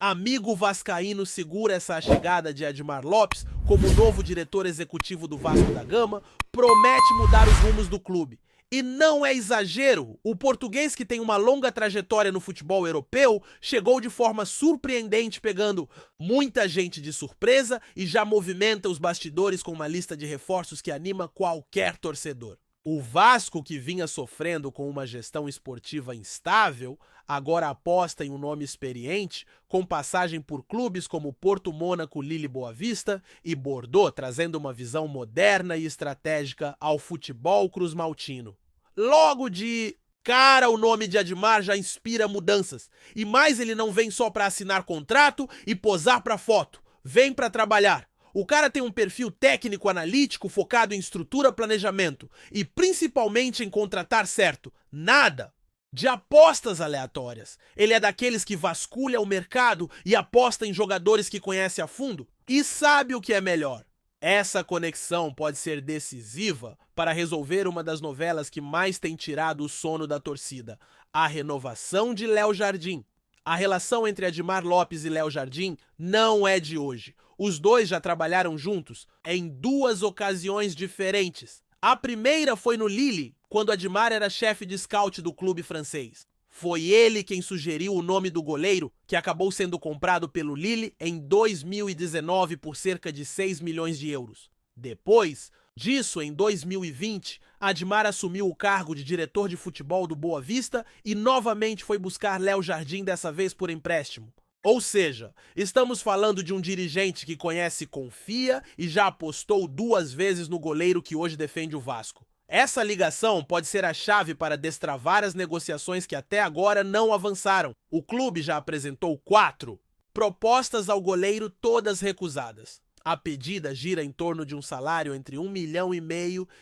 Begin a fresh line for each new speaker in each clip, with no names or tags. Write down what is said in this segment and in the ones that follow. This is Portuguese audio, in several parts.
Amigo vascaíno segura essa chegada de Admar Lopes como novo diretor executivo do Vasco da Gama, promete mudar os rumos do clube. E não é exagero, o português, que tem uma longa trajetória no futebol europeu, chegou de forma surpreendente, pegando muita gente de surpresa e já movimenta os bastidores com uma lista de reforços que anima qualquer torcedor. O Vasco, que vinha sofrendo com uma gestão esportiva instável, agora aposta em um nome experiente, com passagem por clubes como Porto, Mônaco, Lille, Boa Vista e Bordeaux, trazendo uma visão moderna e estratégica ao futebol cruzmaltino. Logo de cara, o nome de Admar já inspira mudanças. E mais, ele não vem só para assinar contrato e posar para foto. Vem para trabalhar. O cara tem um perfil técnico-analítico focado em estrutura, planejamento e principalmente em contratar certo. Nada de apostas aleatórias. Ele é daqueles que vasculha o mercado e aposta em jogadores que conhece a fundo e sabe o que é melhor. Essa conexão pode ser decisiva para resolver uma das novelas que mais tem tirado o sono da torcida, a renovação de Léo Jardim. A relação entre Admar Lopes e Léo Jardim não é de hoje. Os dois já trabalharam juntos em duas ocasiões diferentes. A primeira foi no Lille, quando Admar era chefe de scout do clube francês. Foi ele quem sugeriu o nome do goleiro, que acabou sendo comprado pelo Lille em 2019 por cerca de 6 milhões de euros. Depois disso, em 2020, Admar assumiu o cargo de diretor de futebol do Boa Vista e novamente foi buscar Léo Jardim, dessa vez por empréstimo. Ou seja, estamos falando de um dirigente que conhece e confia e já apostou duas vezes no goleiro que hoje defende o Vasco. Essa ligação pode ser a chave para destravar as negociações que até agora não avançaram. O clube já apresentou 4 propostas ao goleiro, todas recusadas. A pedida gira em torno de um salário entre 1,5 milhão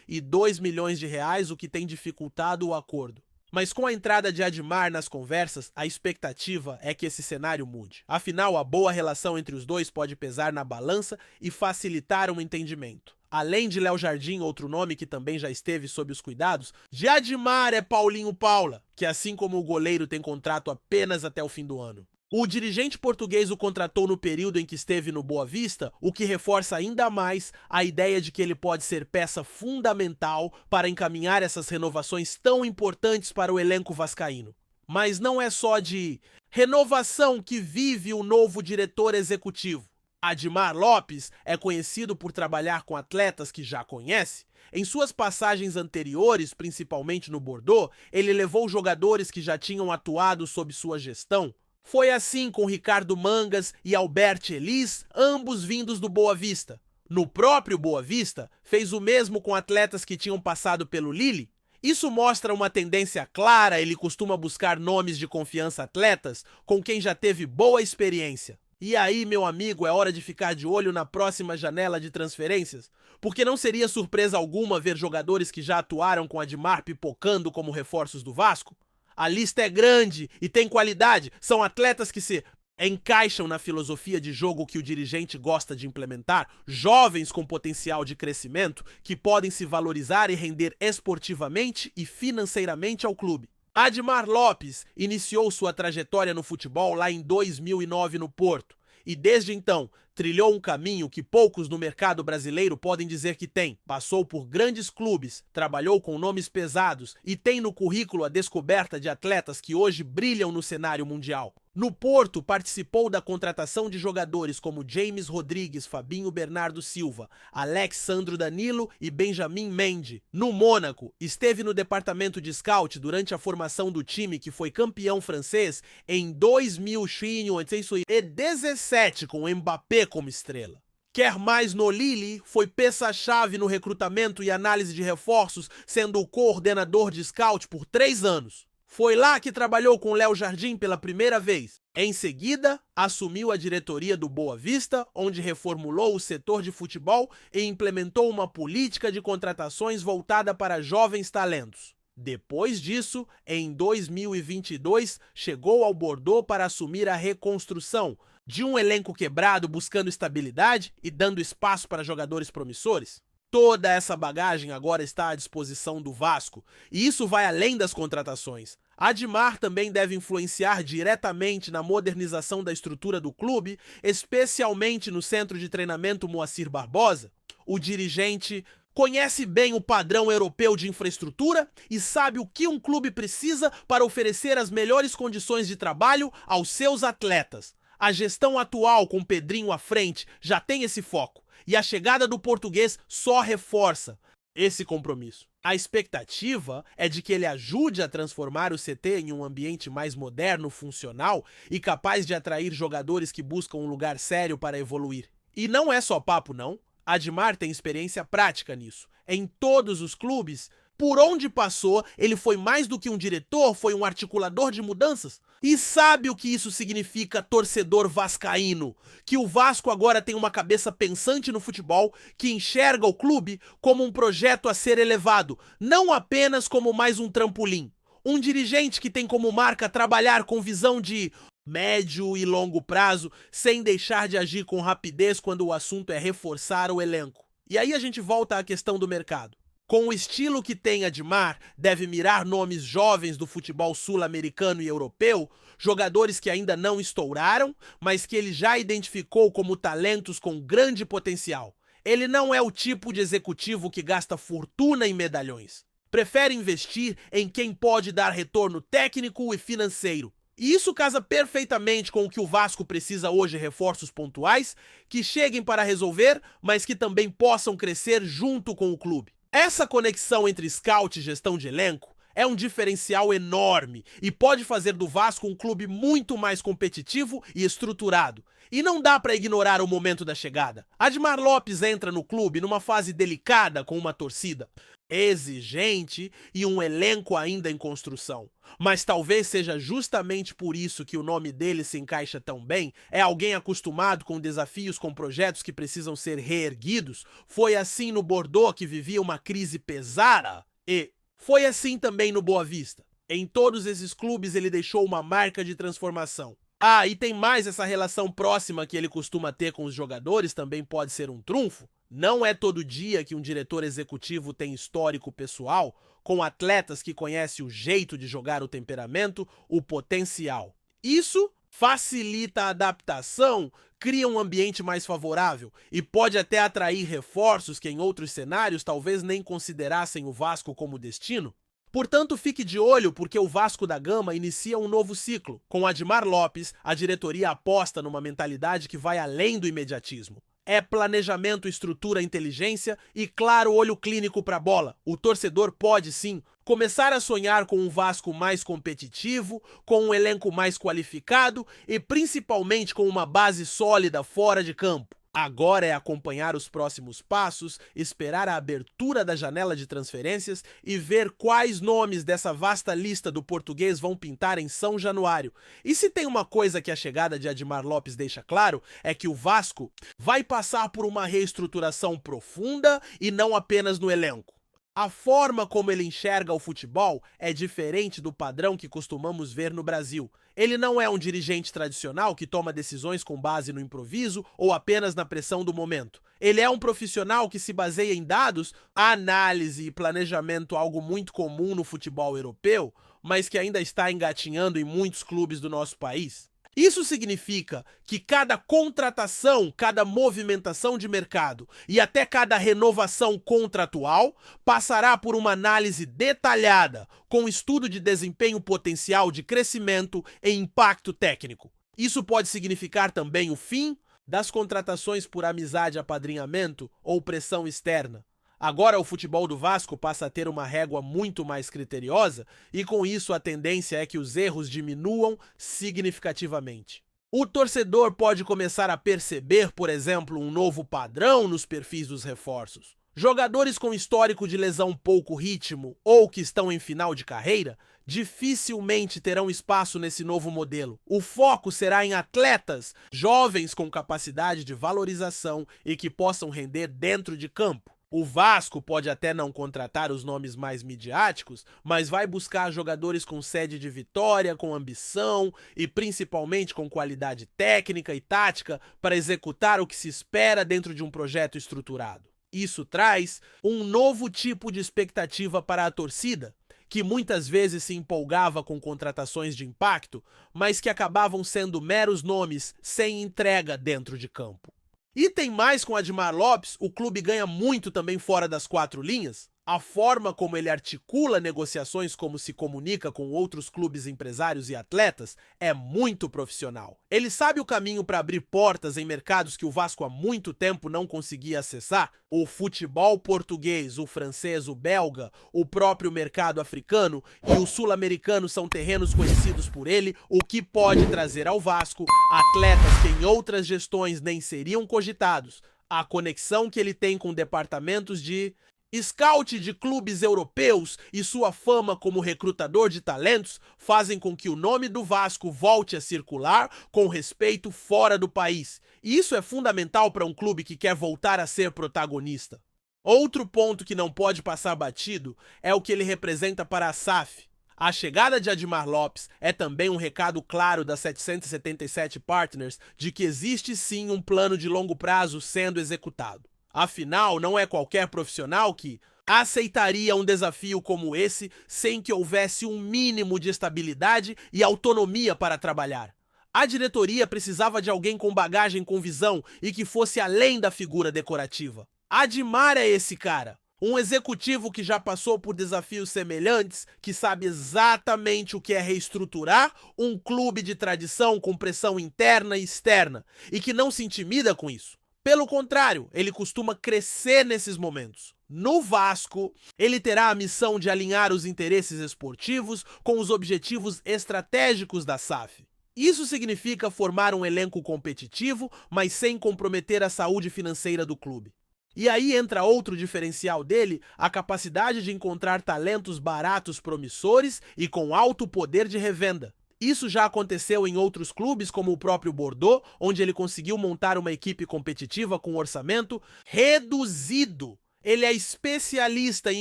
e 2 milhões de reais, o que tem dificultado o acordo. Mas com a entrada de Admar nas conversas, a expectativa é que esse cenário mude. Afinal, a boa relação entre os dois pode pesar na balança e facilitar um entendimento. Além de Léo Jardim, outro nome que também já esteve sob os cuidados de Admar é Paulinho Paula, que assim como o goleiro tem contrato apenas até o fim do ano. O dirigente português o contratou no período em que esteve no Boa Vista, o que reforça ainda mais a ideia de que ele pode ser peça fundamental para encaminhar essas renovações tão importantes para o elenco vascaíno. Mas não é só de renovação que vive o novo diretor executivo. Admar Lopes é conhecido por trabalhar com atletas que já conhece. Em suas passagens anteriores, principalmente no Bordeaux, ele levou jogadores que já tinham atuado sob sua gestão. Foi assim com Ricardo Mangas e Albert Elis, ambos vindos do Boa Vista. No próprio Boa Vista, fez o mesmo com atletas que tinham passado pelo Lille. Isso mostra uma tendência clara, ele costuma buscar nomes de confiança, atletas com quem já teve boa experiência. E aí, meu amigo, é hora de ficar de olho na próxima janela de transferências, porque não seria surpresa alguma ver jogadores que já atuaram com Admar pipocando como reforços do Vasco. A lista é grande e tem qualidade, são atletas que se encaixam na filosofia de jogo que o dirigente gosta de implementar, jovens com potencial de crescimento que podem se valorizar e render esportivamente e financeiramente ao clube. Admar Lopes iniciou sua trajetória no futebol lá em 2009 no Porto e desde então trilhou um caminho que poucos no mercado brasileiro podem dizer que tem. Passou por grandes clubes, trabalhou com nomes pesados e tem no currículo a descoberta de atletas que hoje brilham no cenário mundial. No Porto, participou da contratação de jogadores como James Rodrigues, Fabinho Bernardo Silva, Alex Sandro Danilo e Benjamin Mendy. No Mônaco, esteve no departamento de scout durante a formação do time que foi campeão francês em 2017 com Mbappé como estrela. Quer mais no Lille, foi peça-chave no recrutamento e análise de reforços, sendo o coordenador de scout por 3 anos. Foi lá que trabalhou com Léo Jardim pela primeira vez. Em seguida, assumiu a diretoria do Boa Vista, onde reformulou o setor de futebol e implementou uma política de contratações voltada para jovens talentos. Depois disso, em 2022, chegou ao Bordeaux para assumir a reconstrução de um elenco quebrado, buscando estabilidade e dando espaço para jogadores promissores. Toda essa bagagem agora está à disposição do Vasco, e isso vai além das contratações. Admar também deve influenciar diretamente na modernização da estrutura do clube, especialmente no centro de treinamento Moacir Barbosa. O dirigente conhece bem o padrão europeu de infraestrutura e sabe o que um clube precisa para oferecer as melhores condições de trabalho aos seus atletas. A gestão atual, com Pedrinho à frente, já tem esse foco, e a chegada do português só reforça esse compromisso. A expectativa é de que ele ajude a transformar o CT em um ambiente mais moderno, funcional e capaz de atrair jogadores que buscam um lugar sério para evoluir. E não é só papo, não. Admar tem experiência prática nisso. Em todos os clubes, por onde passou, ele foi mais do que um diretor, foi um articulador de mudanças. E sabe o que isso significa, torcedor vascaíno? Que o Vasco agora tem uma cabeça pensante no futebol, que enxerga o clube como um projeto a ser elevado, não apenas como mais um trampolim. Um dirigente que tem como marca trabalhar com visão de médio e longo prazo, sem deixar de agir com rapidez quando o assunto é reforçar o elenco. E aí a gente volta à questão do mercado. Com o estilo que tem Admar, deve mirar nomes jovens do futebol sul-americano e europeu, jogadores que ainda não estouraram, mas que ele já identificou como talentos com grande potencial. Ele não é o tipo de executivo que gasta fortuna em medalhões. Prefere investir em quem pode dar retorno técnico e financeiro. E isso casa perfeitamente com o que o Vasco precisa hoje: reforços pontuais, que cheguem para resolver, mas que também possam crescer junto com o clube. Essa conexão entre scout e gestão de elenco é um diferencial enorme e pode fazer do Vasco um clube muito mais competitivo e estruturado. E não dá para ignorar o momento da chegada. Admar Lopes entra no clube numa fase delicada, com uma torcida exigente e um elenco ainda em construção. Mas talvez seja justamente por isso que o nome dele se encaixa tão bem. É alguém acostumado com desafios, com projetos que precisam ser reerguidos. Foi assim no Bordeaux, que vivia uma crise pesada, e foi assim também no Boa Vista. Em todos esses clubes ele deixou uma marca de transformação. Ah, e tem mais: essa relação próxima que ele costuma ter com os jogadores também pode ser um trunfo. Não é todo dia que um diretor executivo tem histórico pessoal com atletas que conhecem o jeito de jogar, o temperamento, o potencial. Isso facilita a adaptação, cria um ambiente mais favorável e pode até atrair reforços que em outros cenários talvez nem considerassem o Vasco como destino. Portanto, fique de olho, porque o Vasco da Gama inicia um novo ciclo. Com Admar Lopes, a diretoria aposta numa mentalidade que vai além do imediatismo. É planejamento, estrutura, inteligência e, claro, olho clínico para a bola. O torcedor pode, sim, começar a sonhar com um Vasco mais competitivo, com um elenco mais qualificado e principalmente com uma base sólida fora de campo. Agora é acompanhar os próximos passos, esperar a abertura da janela de transferências e ver quais nomes dessa vasta lista do português vão pintar em São Januário. E se tem uma coisa que a chegada de Admar Lopes deixa claro, é que o Vasco vai passar por uma reestruturação profunda e não apenas no elenco. A forma como ele enxerga o futebol é diferente do padrão que costumamos ver no Brasil. Ele não é um dirigente tradicional que toma decisões com base no improviso ou apenas na pressão do momento. Ele é um profissional que se baseia em dados, análise e planejamento, algo muito comum no futebol europeu, mas que ainda está engatinhando em muitos clubes do nosso país. Isso significa que cada contratação, cada movimentação de mercado e até cada renovação contratual passará por uma análise detalhada, com estudo de desempenho potencial, de crescimento e impacto técnico. Isso pode significar também o fim das contratações por amizade, apadrinhamento ou pressão externa. Agora o futebol do Vasco passa a ter uma régua muito mais criteriosa e com isso a tendência é que os erros diminuam significativamente. O torcedor pode começar a perceber, por exemplo, um novo padrão nos perfis dos reforços. Jogadores com histórico de lesão, pouco ritmo ou que estão em final de carreira dificilmente terão espaço nesse novo modelo. O foco será em atletas jovens com capacidade de valorização e que possam render dentro de campo. O Vasco pode até não contratar os nomes mais midiáticos, mas vai buscar jogadores com sede de vitória, com ambição e principalmente com qualidade técnica e tática para executar o que se espera dentro de um projeto estruturado. Isso traz um novo tipo de expectativa para a torcida, que muitas vezes se empolgava com contratações de impacto, mas que acabavam sendo meros nomes sem entrega dentro de campo. E tem mais com Admar Lopes, o clube ganha muito também fora das quatro linhas. A forma como ele articula negociações, como se comunica com outros clubes empresários e atletas, é muito profissional. Ele sabe o caminho para abrir portas em mercados que o Vasco há muito tempo não conseguia acessar. O futebol português, o francês, o belga, o próprio mercado africano e o sul-americano são terrenos conhecidos por ele, o que pode trazer ao Vasco atletas que em outras gestões nem seriam cogitados. A conexão que ele tem com departamentos de scout de clubes europeus e sua fama como recrutador de talentos fazem com que o nome do Vasco volte a circular com respeito fora do país. E isso é fundamental para um clube que quer voltar a ser protagonista. Outro ponto que não pode passar batido é o que ele representa para a SAF. A chegada de Admar Lopes é também um recado claro das 777 Partners de que existe sim um plano de longo prazo sendo executado. Afinal, não é qualquer profissional que aceitaria um desafio como esse sem que houvesse um mínimo de estabilidade e autonomia para trabalhar. A diretoria precisava de alguém com bagagem com visão e que fosse além da figura decorativa. Admar é esse cara. Um executivo que já passou por desafios semelhantes, que sabe exatamente o que é reestruturar um clube de tradição com pressão interna e externa e que não se intimida com isso. Pelo contrário, ele costuma crescer nesses momentos. No Vasco, ele terá a missão de alinhar os interesses esportivos com os objetivos estratégicos da SAF. Isso significa formar um elenco competitivo, mas sem comprometer a saúde financeira do clube. E aí entra outro diferencial dele, a capacidade de encontrar talentos baratos promissores e com alto poder de revenda. Isso já aconteceu em outros clubes, como o próprio Bordeaux, onde ele conseguiu montar uma equipe competitiva com um orçamento reduzido. Ele é especialista em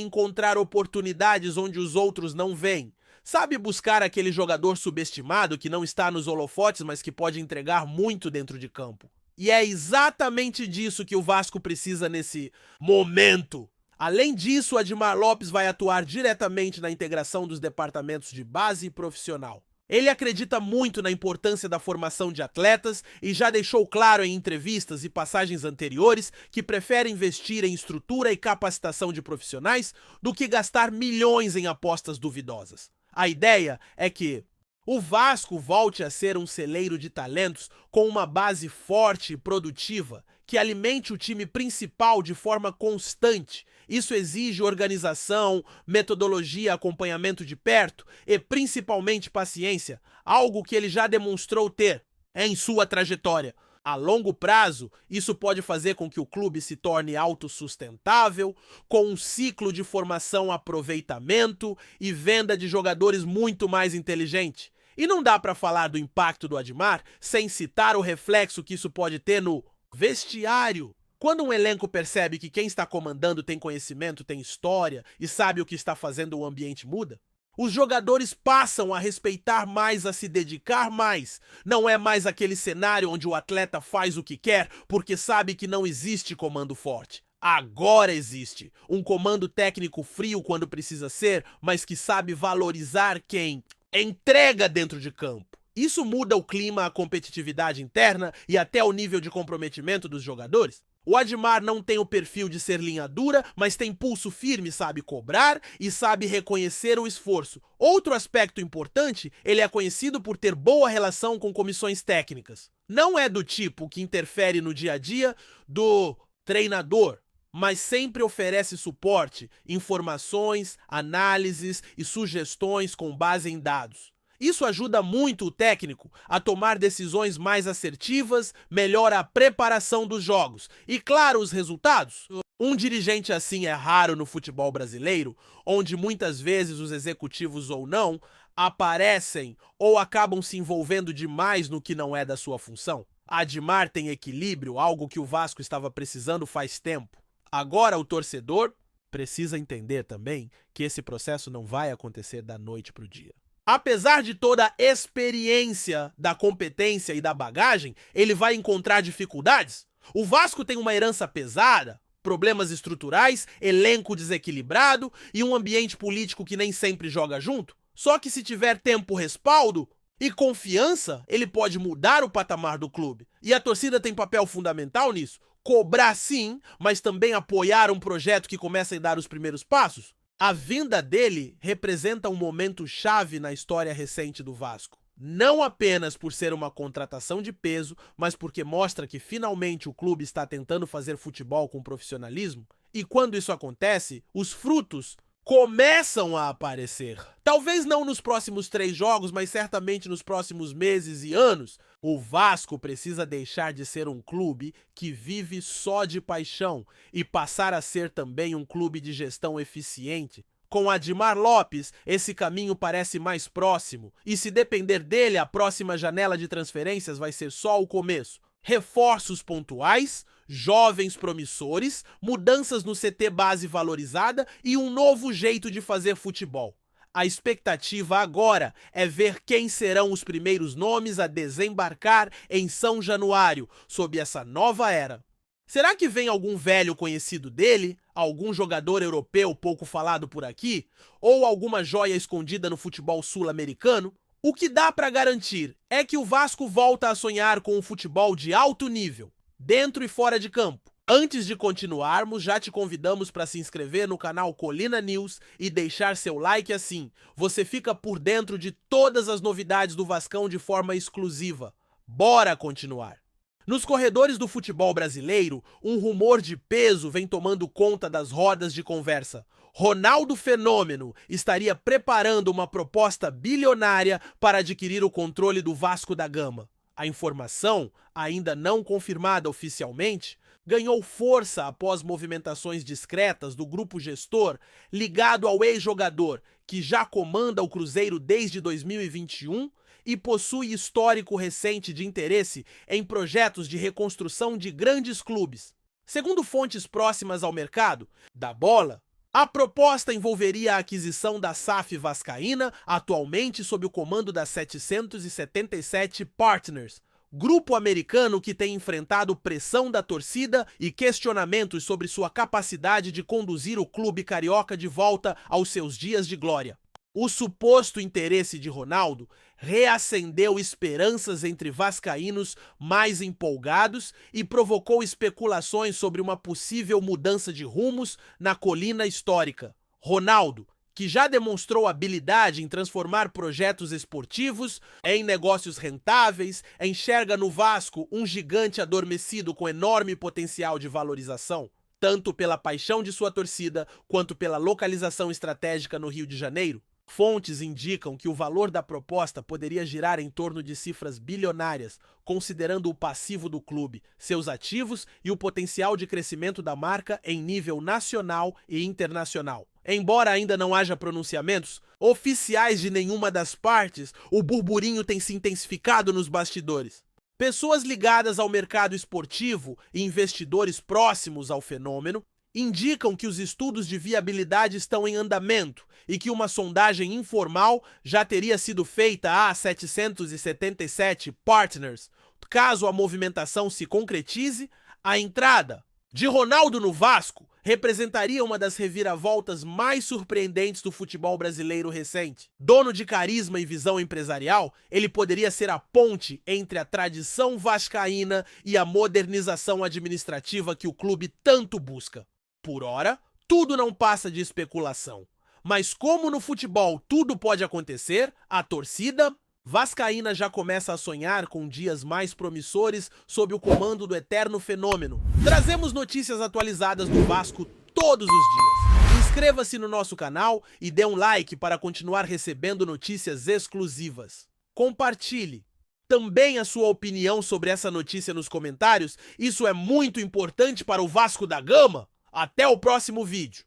encontrar oportunidades onde os outros não veem. Sabe buscar aquele jogador subestimado que não está nos holofotes, mas que pode entregar muito dentro de campo. E é exatamente disso que o Vasco precisa nesse momento. Além disso, Admar Lopes vai atuar diretamente na integração dos departamentos de base e profissional. Ele acredita muito na importância da formação de atletas e já deixou claro em entrevistas e passagens anteriores que prefere investir em estrutura e capacitação de profissionais do que gastar milhões em apostas duvidosas. A ideia é que o Vasco volte a ser um celeiro de talentos com uma base forte e produtiva, que alimente o time principal de forma constante. Isso exige organização, metodologia, acompanhamento de perto e principalmente paciência, algo que ele já demonstrou ter em sua trajetória. A longo prazo, isso pode fazer com que o clube se torne autossustentável, com um ciclo de formação, aproveitamento e venda de jogadores muito mais inteligente. E não dá para falar do impacto do Admar sem citar o reflexo que isso pode ter no vestiário. Quando um elenco percebe que quem está comandando tem conhecimento, tem história e sabe o que está fazendo, o ambiente muda. Os jogadores passam a respeitar mais, a se dedicar mais. Não é mais aquele cenário onde o atleta faz o que quer porque sabe que não existe comando forte. Agora existe um comando técnico frio quando precisa ser, mas que sabe valorizar quem entrega dentro de campo. Isso muda o clima, a competitividade interna e até o nível de comprometimento dos jogadores. O Admar não tem o perfil de ser linha dura, mas tem pulso firme, sabe cobrar e sabe reconhecer o esforço. Outro aspecto importante, ele é conhecido por ter boa relação com comissões técnicas. Não é do tipo que interfere no dia a dia do treinador, mas sempre oferece suporte, informações, análises e sugestões com base em dados. Isso ajuda muito o técnico a tomar decisões mais assertivas, melhora a preparação dos jogos e, claro, os resultados. Um dirigente assim é raro no futebol brasileiro, onde muitas vezes os executivos ou não aparecem ou acabam se envolvendo demais no que não é da sua função. Admar tem equilíbrio, algo que o Vasco estava precisando faz tempo. Agora o torcedor precisa entender também que esse processo não vai acontecer da noite para o dia. Apesar de toda a experiência da competência e da bagagem, ele vai encontrar dificuldades. O Vasco tem uma herança pesada, Problemas estruturais, elenco desequilibrado e um ambiente político que nem sempre joga junto? Só que se tiver tempo, respaldo e confiança, ele pode mudar o patamar do clube. E a torcida tem papel fundamental nisso. Cobrar sim, mas também apoiar um projeto que começa a dar os primeiros passos. A vinda dele representa um momento chave na história recente do Vasco. Não apenas por ser uma contratação de peso, mas porque mostra que finalmente o clube está tentando fazer futebol com profissionalismo. E quando isso acontece, os frutos começam a aparecer. Talvez não nos próximos 3 jogos, mas certamente nos próximos meses e anos. O Vasco precisa deixar de ser um clube que vive só de paixão e passar a ser também um clube de gestão eficiente. Com Admar Lopes, esse caminho parece mais próximo, e se depender dele, a próxima janela de transferências vai ser só o começo. Reforços pontuais, jovens promissores, mudanças no CT base valorizada e um novo jeito de fazer futebol. A expectativa agora é ver quem serão os primeiros nomes a desembarcar em São Januário, sob essa nova era. Será que vem algum velho conhecido dele? Algum jogador europeu pouco falado por aqui? Ou alguma joia escondida no futebol sul-americano? O que dá para garantir é que o Vasco volta a sonhar com um futebol de alto nível, dentro e fora de campo. Antes de continuarmos, já te convidamos para se inscrever no canal Colina News e deixar seu like assim. Você fica por dentro de todas as novidades do Vascão de forma exclusiva. Bora continuar! Nos corredores do futebol brasileiro, um rumor de peso vem tomando conta das rodas de conversa. Ronaldo Fenômeno estaria preparando uma proposta bilionária para adquirir o controle do Vasco da Gama. A informação, ainda não confirmada oficialmente, ganhou força após movimentações discretas do grupo gestor ligado ao ex-jogador, que já comanda o Cruzeiro desde 2021 e possui histórico recente de interesse em projetos de reconstrução de grandes clubes. Segundo fontes próximas ao mercado da bola, a proposta envolveria a aquisição da SAF vascaína, atualmente sob o comando da 777 Partners, grupo americano que tem enfrentado pressão da torcida e questionamentos sobre sua capacidade de conduzir o clube carioca de volta aos seus dias de glória. O suposto interesse de Ronaldo reacendeu esperanças entre vascaínos mais empolgados e provocou especulações sobre uma possível mudança de rumos na colina histórica. Ronaldo, que já demonstrou habilidade em transformar projetos esportivos em negócios rentáveis, enxerga no Vasco um gigante adormecido com enorme potencial de valorização, tanto pela paixão de sua torcida quanto pela localização estratégica no Rio de Janeiro. Fontes indicam que o valor da proposta poderia girar em torno de cifras bilionárias, considerando o passivo do clube, seus ativos e o potencial de crescimento da marca em nível nacional e internacional. Embora ainda não haja pronunciamentos oficiais de nenhuma das partes, o burburinho tem se intensificado nos bastidores. Pessoas ligadas ao mercado esportivo e investidores próximos ao fenômeno indicam que os estudos de viabilidade estão em andamento e que uma sondagem informal já teria sido feita à 777 Partners. Caso a movimentação se concretize, a entrada de Ronaldo no Vasco representaria uma das reviravoltas mais surpreendentes do futebol brasileiro recente. Dono de carisma e visão empresarial, ele poderia ser a ponte entre a tradição vascaína e a modernização administrativa que o clube tanto busca. Por ora, tudo não passa de especulação. Mas como no futebol tudo pode acontecer, a torcida vascaína já começa a sonhar com dias mais promissores sob o comando do eterno fenômeno. Trazemos notícias atualizadas do Vasco todos os dias. Inscreva-se no nosso canal e dê um like para continuar recebendo notícias exclusivas. Compartilhe também a sua opinião sobre essa notícia nos comentários. Isso é muito importante para o Vasco da Gama. Até o próximo vídeo.